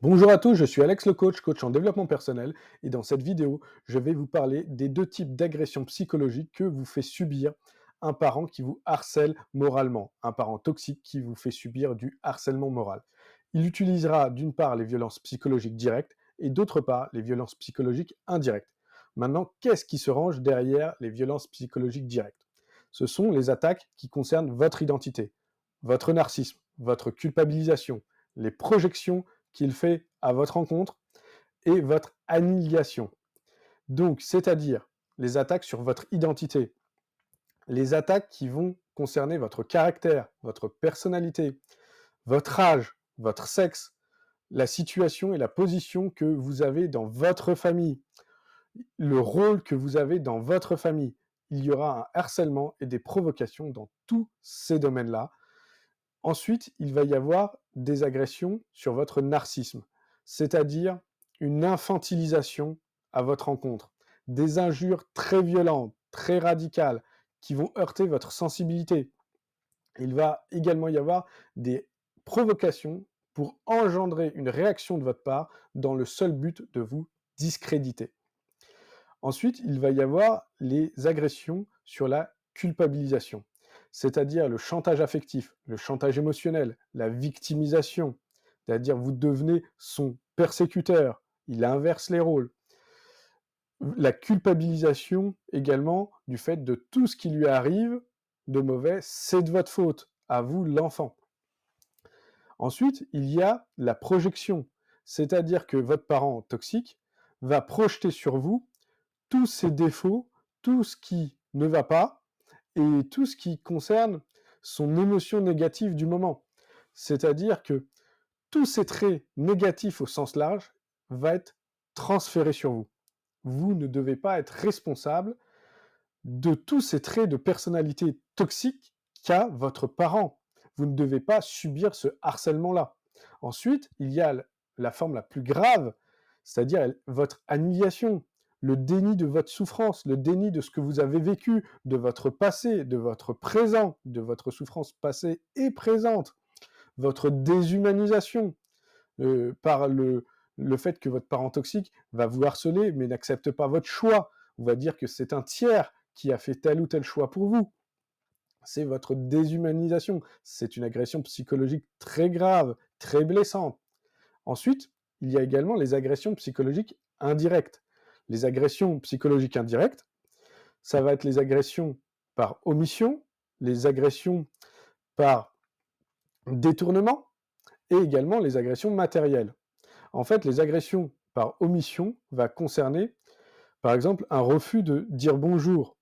Bonjour à tous, je suis Alex le coach, coach en développement personnel, et dans cette vidéo, je vais vous parler des deux types d'agressions psychologiques que vous fait subir un parent qui vous harcèle moralement, un parent toxique qui vous fait subir du harcèlement moral. Il utilisera d'une part les violences psychologiques directes et d'autre part les violences psychologiques indirectes. Maintenant, qu'est-ce qui se range derrière les violences psychologiques directes? Ce sont les attaques qui concernent votre identité, votre narcissisme, votre culpabilisation, les projections qu'il fait à votre rencontre et votre annihilation. Donc, c'est-à-dire les attaques sur votre identité, les attaques qui vont concerner votre caractère, votre personnalité, votre âge, votre sexe, la situation et la position que vous avez dans votre famille, le rôle que vous avez dans votre famille. Il y aura un harcèlement et des provocations dans tous ces domaines-là. Ensuite, il va y avoir des agressions sur votre narcissisme, c'est-à-dire une infantilisation à votre rencontre, des injures très violentes, très radicales, qui vont heurter votre sensibilité. Il va également y avoir des provocations pour engendrer une réaction de votre part dans le seul but de vous discréditer. Ensuite, il va y avoir les agressions sur la culpabilisation, c'est-à-dire le chantage affectif, le chantage émotionnel, la victimisation, c'est-à-dire vous devenez son persécuteur, il inverse les rôles. La culpabilisation également du fait de tout ce qui lui arrive de mauvais, c'est de votre faute, à vous l'enfant. Ensuite, il y a la projection, c'est-à-dire que votre parent toxique va projeter sur vous tous ses défauts, tout ce qui ne va pas et tout ce qui concerne son émotion négative du moment. C'est-à-dire que tous ces traits négatifs au sens large va être transféré sur vous. Vous ne devez pas être responsable de tous ces traits de personnalité toxique qu'a votre parent. Vous ne devez pas subir ce harcèlement-là. Ensuite, il y a la forme la plus grave, c'est-à-dire votre annihilation, le déni de votre souffrance, le déni de ce que vous avez vécu, de votre passé, de votre présent, de votre souffrance passée et présente, votre déshumanisation par le fait que votre parent toxique va vous harceler mais n'accepte pas votre choix, ou va dire que c'est un tiers qui a fait tel ou tel choix pour vous. C'est votre déshumanisation. C'est une agression psychologique très grave, très blessante. Ensuite, il y a également les agressions psychologiques indirectes. Les agressions psychologiques indirectes, ça va être les agressions par omission, les agressions par détournement et également les agressions matérielles. En fait, les agressions par omission va concerner, par exemple, un refus de dire bonjour,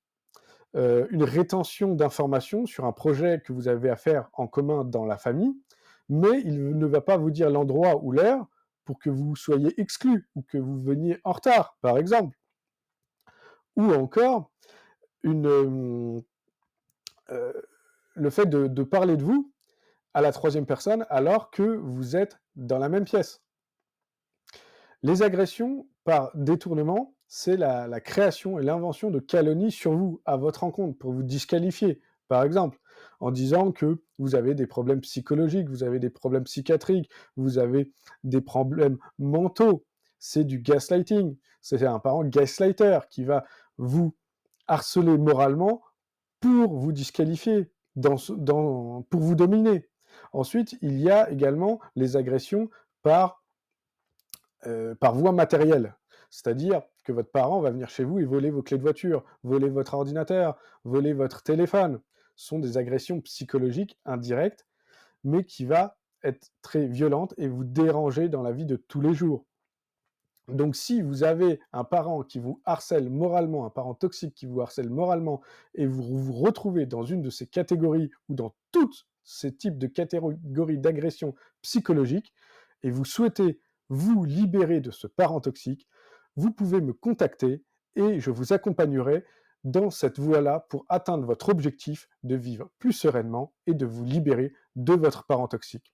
une rétention d'informations sur un projet que vous avez à faire en commun dans la famille, mais il ne va pas vous dire l'endroit ou l'heure pour que vous soyez exclu ou que vous veniez en retard, par exemple. Ou encore, une, le fait de parler de vous à la troisième personne alors que vous êtes dans la même pièce. Les agressions par détournement, c'est la création et l'invention de calomnies sur vous, à votre encontre, pour vous disqualifier. Par exemple, en disant que vous avez des problèmes psychologiques, vous avez des problèmes psychiatriques, vous avez des problèmes mentaux. C'est du gaslighting. C'est un parent gaslighter qui va vous harceler moralement pour vous disqualifier, pour vous dominer. Ensuite, il y a également les agressions par voie matérielle. C'est-à-dire que votre parent va venir chez vous et voler vos clés de voiture, voler votre ordinateur, voler votre téléphone. Ce sont des agressions psychologiques indirectes, mais qui va être très violente et vous déranger dans la vie de tous les jours. Donc si vous avez un parent qui vous harcèle moralement, un parent toxique qui vous harcèle moralement, et vous vous retrouvez dans une de ces catégories ou dans toutes ces types de catégories d'agression psychologique, et vous souhaitez vous libérer de ce parent toxique, vous pouvez me contacter et je vous accompagnerai dans cette voie-là pour atteindre votre objectif de vivre plus sereinement et de vous libérer de votre parent toxique.